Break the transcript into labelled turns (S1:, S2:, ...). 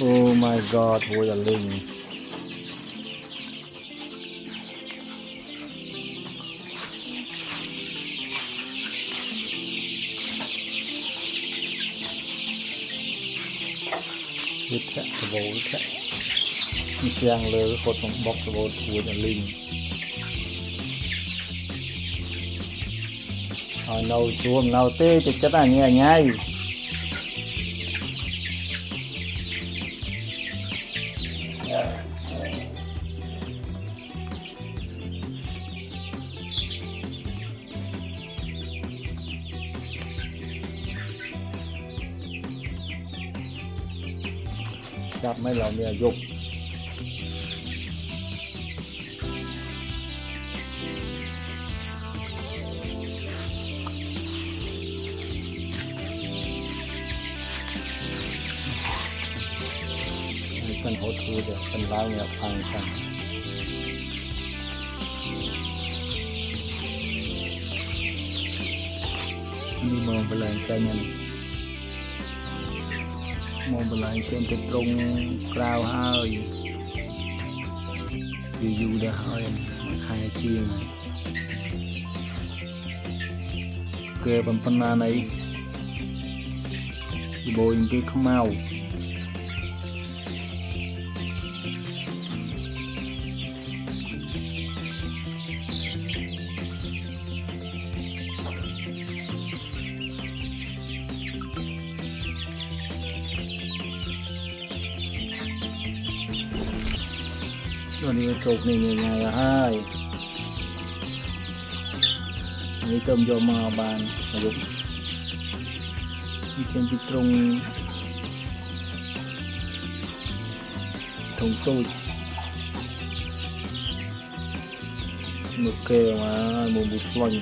S1: Oh my god โหอย่าลิงวิทยาสโบวิทยามีเพียงเลยโคตรบล็อกสโบโหอย่าลิงnấu xuống nấu tê thì chắc là nghe ngay chắc mấy lòng mẹ dụcเป็นโหดทูเดี๋ยวเป็นร้าวเนี่ยพังกันนี่มองไปเลยใจมันมองไปเลยเจนติดตรงกราวห้าวอยู่เดี๋ยวห้าวใครชี้ไงเกย์เป็นปัญหาในโบยที่เขาเมาวันนี้จบนี่ยังไงให้นี่เติมโยมาบานมาลุกมีเทียนติดตรงตรงตู้มุกเกมามุมบุตรลอย